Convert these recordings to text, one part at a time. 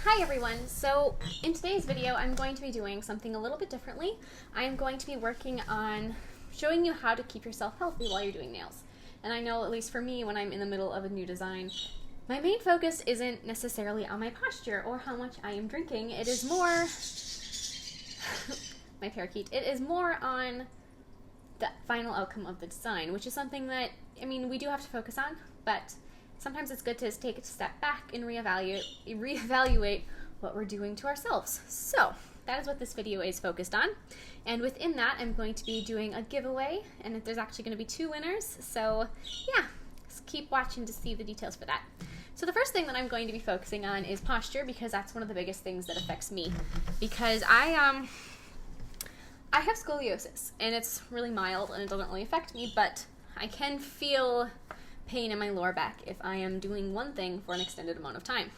Hi everyone! So in today's video I'm going to be doing something a little bit differently. I'm going to be working on showing you how to keep yourself healthy while you're doing nails. And I know, at least for me, when I'm in the middle of a new design, my main focus isn't necessarily on my posture or how much I am drinking. It is more my parakeet. It is more on the final outcome of the design, which is something that, I mean, we do have to focus on, but sometimes it's good to take a step back and reevaluate what we're doing to ourselves. So that is what this video is focused on. And within that, I'm going to be doing a giveaway, and there's actually going to be 2 winners. So yeah, just keep watching to see the details for that. So the first thing that I'm going to be focusing on is posture, because that's one of the biggest things that affects me. Because I have scoliosis, and it's really mild and it doesn't really affect me, but I can feel pain in my lower back if I am doing one thing for an extended amount of time,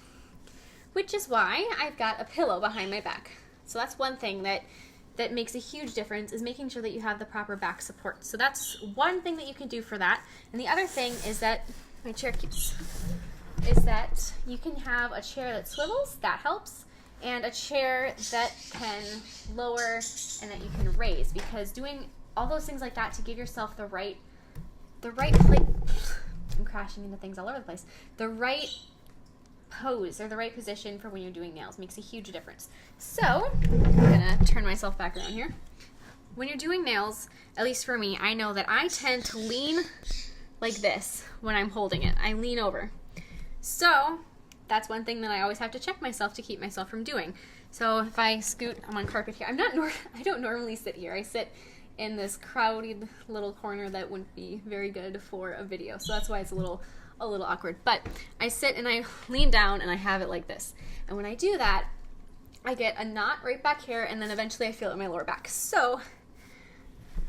which is why I've got a pillow behind my back. So that's one thing that makes a huge difference, is making sure that you have the proper back support. So that's one thing that you can do for that. And the other thing is that my chair is that you can have a chair that swivels, that helps, and a chair that can lower and that you can raise, because doing all those things like that to give yourself the right place. I'm crashing into things all over the place. The right pose or the right position for when you're doing nails makes a huge difference. So I'm gonna turn myself back around here. When you're doing nails, at least for me, I know that I tend to lean like this when I'm holding it. I lean over. So that's one thing that I always have to check myself to keep myself from doing. So if I scoot, I'm on carpet here. I don't normally sit here. I sit in this crowded little corner that wouldn't be very good for a video. So that's why it's a little awkward. But I sit and I lean down and I have it like this. And when I do that, I get a knot right back here, and then eventually I feel it in my lower back. So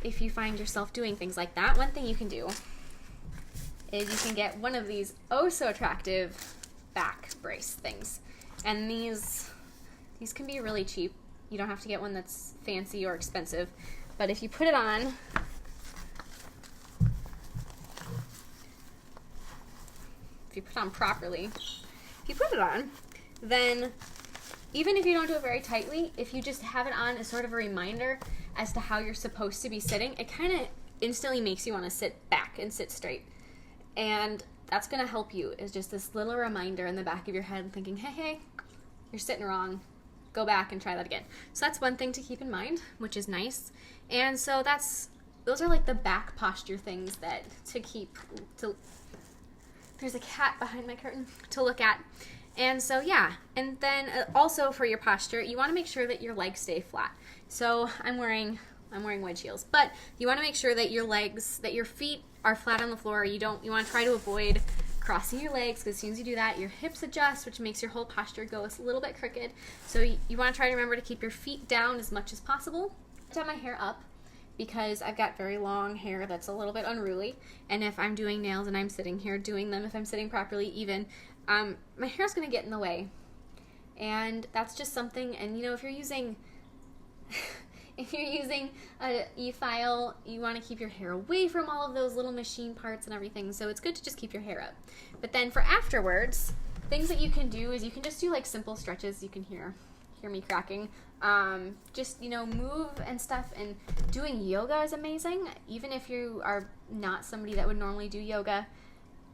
if you find yourself doing things like that, one thing you can do is you can get one of these oh so attractive back brace things. And these can be really cheap. You don't have to get one that's fancy or expensive. But if you put it on, properly, then even if you don't do it very tightly, if you just have it on as sort of a reminder as to how you're supposed to be sitting, it kind of instantly makes you want to sit back and sit straight. And that's going to help you, is just this little reminder in the back of your head thinking, hey, you're sitting wrong. Go back and try that again. So that's one thing to keep in mind, which is nice. And so those are like the back posture things that there's a cat behind my curtain to look at. And so yeah, and then also for your posture, you want to make sure that your legs stay flat. So I'm wearing wedge heels, but you want to make sure that your feet are flat on the floor. You want to try to avoid crossing your legs, because as soon as you do that, your hips adjust, which makes your whole posture go a little bit crooked. So you want to try to remember to keep your feet down as much as possible. I have my hair up because I've got very long hair that's a little bit unruly, and if I'm doing nails and I'm sitting here doing them, if I'm sitting properly even, my hair's going to get in the way. And that's just something, and if you're using a e-file, you want to keep your hair away from all of those little machine parts and everything, so it's good to just keep your hair up. But then for afterwards, things that you can do is you can just do like simple stretches. You can hear me cracking. Just move and stuff, and doing yoga is amazing. Even if you are not somebody that would normally do yoga,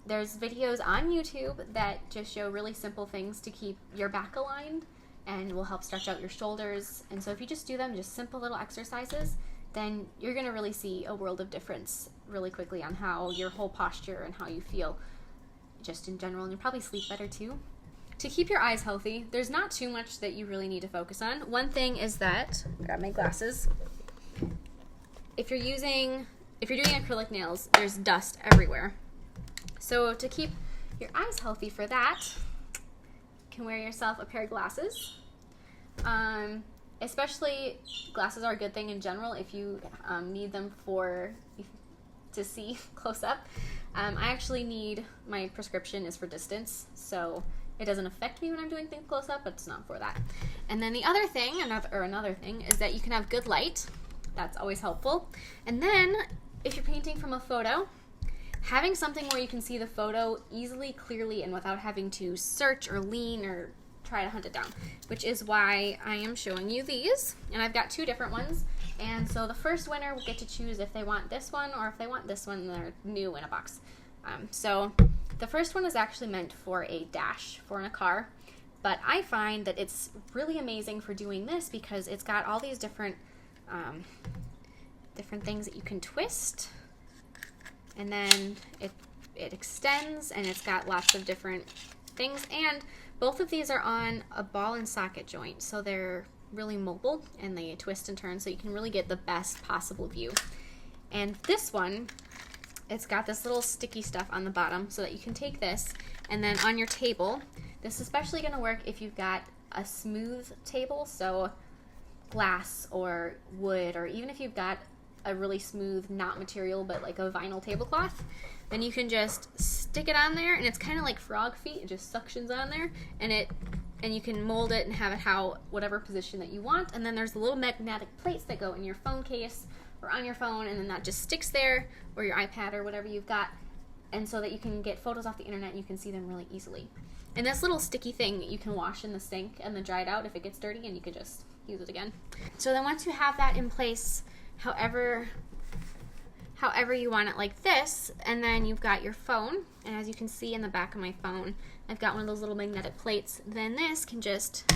there's videos on YouTube that just show really simple things to keep your back aligned and will help stretch out your shoulders. And so if you just do them, just simple little exercises, then you're going to really see a world of difference really quickly on how your whole posture and how you feel just in general. And you'll probably sleep better too. To keep your eyes healthy, there's not too much that you really need to focus on. One thing is that, grab my glasses, if you're doing acrylic nails, there's dust everywhere. So to keep your eyes healthy for that, you can wear yourself a pair of glasses. Especially glasses are a good thing in general if you need them to see close up. I actually need, my prescription is for distance, so it doesn't affect me when I'm doing things close up, but it's not for that. And then the other thing, another thing, is that you can have good light. That's always helpful. And then if you're painting from a photo, having something where you can see the photo easily, clearly, and without having to search or lean or try to hunt it down, which is why I am showing you these. And I've got 2 different ones. And so the first winner will get to choose if they want this one or if they want this one. They're new in a box. So the first one is actually meant for a dash for in a car. But I find that it's really amazing for doing this because it's got all these different things that you can twist. And then it extends, and it's got lots of different things. And both of these are on a ball and socket joint, so they're really mobile and they twist and turn, so you can really get the best possible view. And this one, it's got this little sticky stuff on the bottom so that you can take this and then on your table. This is especially going to work if you've got a smooth table, so glass or wood, or even if you've got a really smooth, not material, but like a vinyl tablecloth, then you can just stick it on there, and it's kind of like frog feet. It just suctions on there, and you can mold it and have it whatever position that you want. And then there's the little magnetic plates that go in your phone case or on your phone, and then that just sticks there, or your iPad or whatever you've got, and so that you can get photos off the internet and you can see them really easily. And this little sticky thing you can wash in the sink and then dry it out if it gets dirty, and you can just use it again. So then once you have that in place, however you want it, like this, and then you've got your phone, and as you can see in the back of my phone, I've got one of those little magnetic plates. Then this can just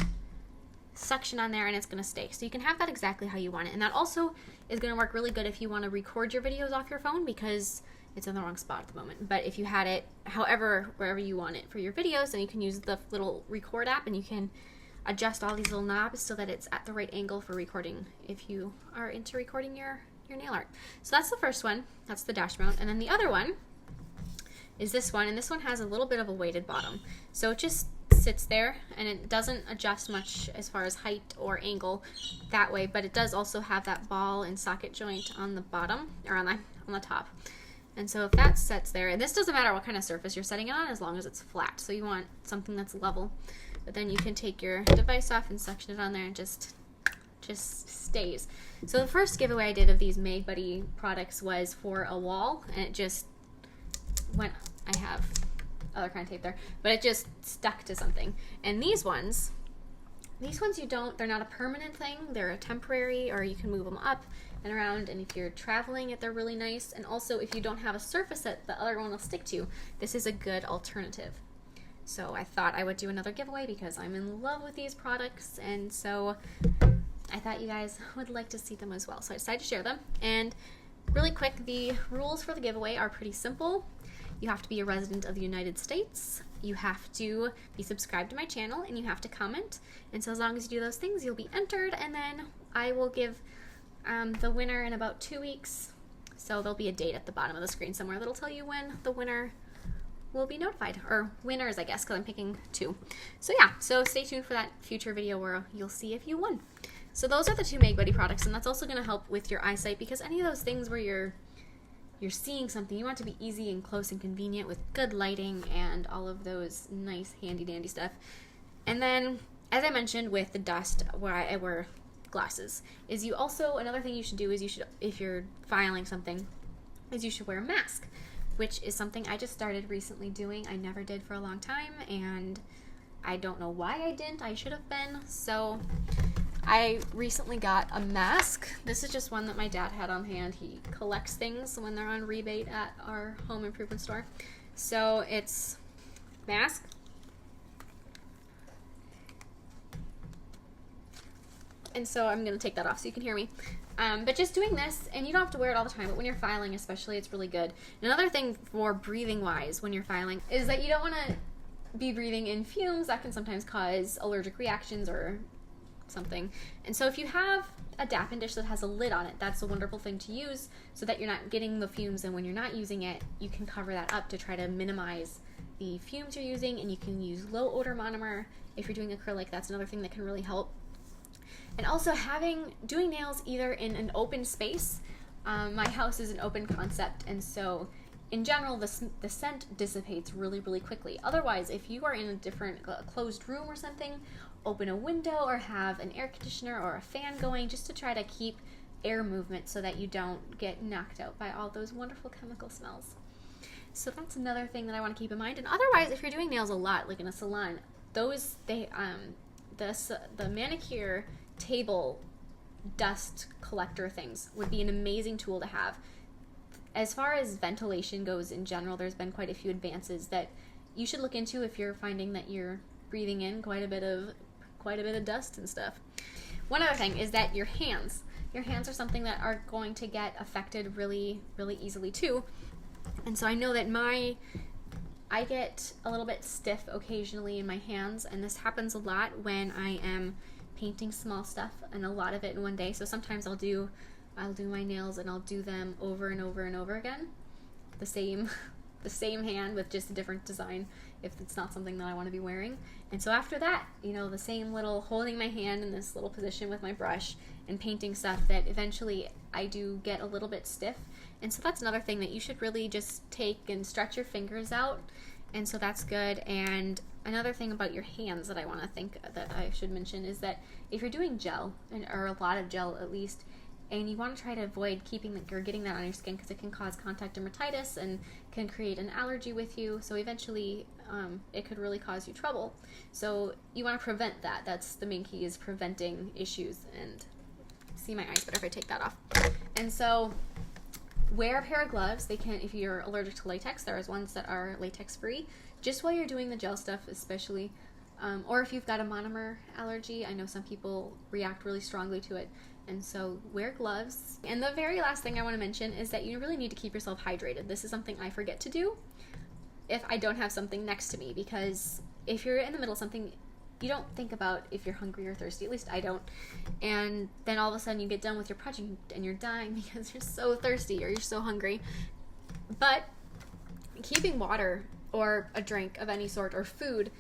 suction on there and it's going to stay. So you can have that exactly how you want it. And that also is going to work really good if you want to record your videos off your phone, because it's in the wrong spot at the moment. But if you had it wherever you want it for your videos, then you can use the little record app, and you can adjust all these little knobs so that it's at the right angle for recording if you are into recording your nail art. So that's the first one. That's the dash mount. And then the other one is this one, and this one has a little bit of a weighted bottom. So it just sits there, and it doesn't adjust much as far as height or angle that way, but it does also have that ball and socket joint on the bottom, or on the top. And so if that sits there, and this doesn't matter what kind of surface you're setting it on as long as it's flat. So you want something that's level. But then you can take your device off and suction it on there, and just stays. So the first giveaway I did of these MagBuddy products was for a wall, and it just went, I have other kind of tape there, but it just stuck to something. And these ones they're not a permanent thing, they're a temporary, or you can move them up and around, and if you're traveling they're really nice. And also if you don't have a surface that the other one will stick to, this is a good alternative. So I thought I would do another giveaway because I'm in love with these products, and so I thought you guys would like to see them as well. So I decided to share them. And really quick, the rules for the giveaway are pretty simple. You have to be a resident of the United States, you have to be subscribed to my channel, and you have to comment. And so as long as you do those things, you'll be entered, and then I will give the winner in about 2 weeks. So there'll be a date at the bottom of the screen somewhere that'll tell you when the winner will be notified, or winners, I guess, because I'm picking 2. So yeah, so stay tuned for that future video where you'll see if you won. So those are the 2 MagBuddy products, and that's also going to help with your eyesight, because any of those things where you're seeing something, you want it to be easy and close and convenient with good lighting and all of those nice handy dandy stuff. And then, as I mentioned with the dust, where I wear glasses, is you also, another thing you should do is if you're filing something, is you should wear a mask, which is something I just started recently doing. I never did for a long time, and I don't know why I didn't. I should have been. So I recently got a mask. This is just one that my dad had on hand. He collects things when they're on rebate at our home improvement store. So it's mask, and so I'm gonna take that off so you can hear me. But just doing this, and you don't have to wear it all the time, but when you're filing especially, it's really good. Another thing for breathing wise when you're filing is that you don't want to be breathing in fumes. That can sometimes cause allergic reactions or something. And so if you have a Dappin dish that has a lid on it, that's a wonderful thing to use so that you're not getting the fumes, and when you're not using it, you can cover that up to try to minimize the fumes you're using. And you can use low odor monomer if you're doing acrylic. That's another thing that can really help. And also doing nails either in an open space. My house is an open concept, and so in general the scent dissipates really, really quickly. Otherwise, if you are in a different closed room or something, open a window or have an air conditioner or a fan going, just to try to keep air movement so that you don't get knocked out by all those wonderful chemical smells. So that's another thing that I want to keep in mind. And otherwise, if you're doing nails a lot, like in a salon, the manicure table dust collector things would be an amazing tool to have. As far as ventilation goes in general, there's been quite a few advances that you should look into if you're finding that you're breathing in quite a bit of dust and stuff. One other thing is that your hands are something that are going to get affected really, really easily too. And so I know that I get a little bit stiff occasionally in my hands, and this happens a lot when I am painting small stuff, and a lot of it in one day. So sometimes I'll do my nails and I'll do them over and over and over again, the same hand with just a different design if it's not something that I want to be wearing. And so after that, the same little holding my hand in this little position with my brush and painting stuff, that eventually I do get a little bit stiff. And so that's another thing that you should really just take and stretch your fingers out. And so that's good. And another thing about your hands that I should mention is that if you're doing gel, or a lot of gel at least, and you want to try to avoid getting that on your skin, because it can cause contact dermatitis and can create an allergy with you. So eventually it could really cause you trouble. So you want to prevent that. That's the main key, is preventing issues. And see my eyes better if I take that off. And so wear a pair of gloves. They can, if you're allergic to latex, there's ones that are latex free, just while you're doing the gel stuff especially. Or if you've got a monomer allergy, I know some people react really strongly to it. And so wear gloves. And the very last thing I want to mention is that you really need to keep yourself hydrated. This is something I forget to do if I don't have something next to me, because if you're in the middle of something, you don't think about if you're hungry or thirsty. At least I don't. And then all of a sudden you get done with your project and you're dying because you're so thirsty or you're so hungry. But keeping water or a drink of any sort or food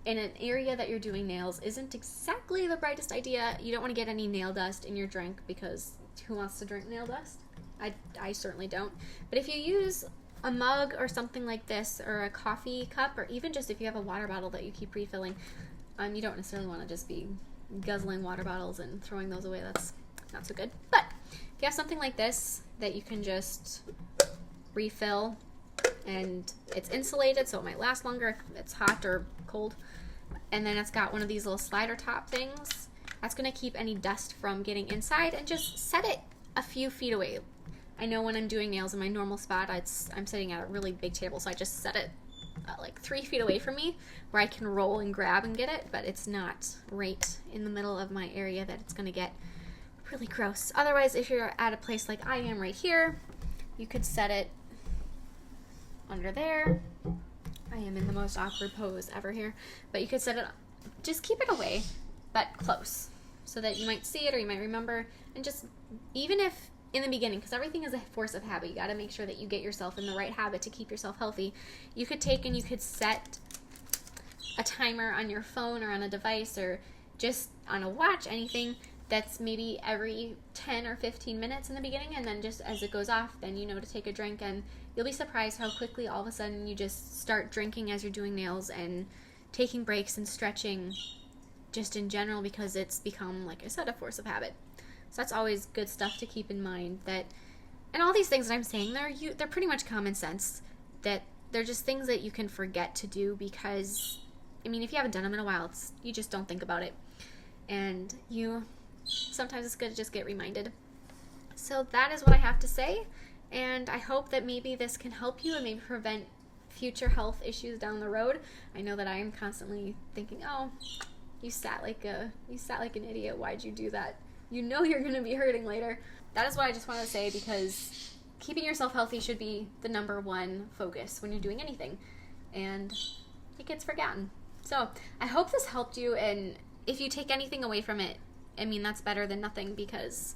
in an area that you're doing nails isn't exactly the brightest idea. You don't want to get any nail dust in your drink, because who wants to drink nail dust? I certainly don't. But if you use a mug or something like this, or a coffee cup, or even just if you have a water bottle that you keep refilling, you don't necessarily want to just be guzzling water bottles and throwing those away. That's not so good. But if you have something like this that you can just refill, and it's insulated so it might last longer if it's hot or cold, and then it's got one of these little slider top things, that's going to keep any dust from getting inside, and just set it a few feet away. I know when I'm doing nails in my normal spot, I'm sitting at a really big table, so I just set it like 3 feet away from me where I can roll and grab and get it, but it's not right in the middle of my area that it's going to get really gross. Otherwise, if you're at a place like I am right here, you could set it under there. I am in the most awkward pose ever here, but you could set it, just keep it away, but close, so that you might see it or you might remember. And just, even if in the beginning, because everything is a force of habit, you got to make sure that you get yourself in the right habit to keep yourself healthy. You could take and you could set a timer on your phone or on a device or just on a watch, anything that's maybe every 10 or 15 minutes in the beginning, and then just as it goes off, then you know to take a drink, and you'll be surprised how quickly all of a sudden you just start drinking as you're doing nails and taking breaks and stretching just in general, because it's become, like I said, a force of habit. So that's always good stuff to keep in mind. That, and all these things that I'm saying, they're pretty much common sense, that they're just things that you can forget to do, because I mean, if you haven't done them in a while, you just don't think about it, and sometimes it's good to just get reminded. So that is what I have to say, and I hope that maybe this can help you and maybe prevent future health issues down the road. I know that I am constantly thinking, oh, you sat like an idiot, why'd you do that? You know you're going to be hurting later. That is what I just wanted to say, because keeping yourself healthy should be the number one focus when you're doing anything, and it gets forgotten. So I hope this helped you, and if you take anything away from it, I mean, that's better than nothing, because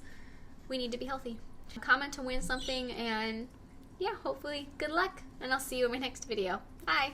we need to be healthy. Comment to win something, and yeah, hopefully good luck, and I'll see you in my next video. Bye!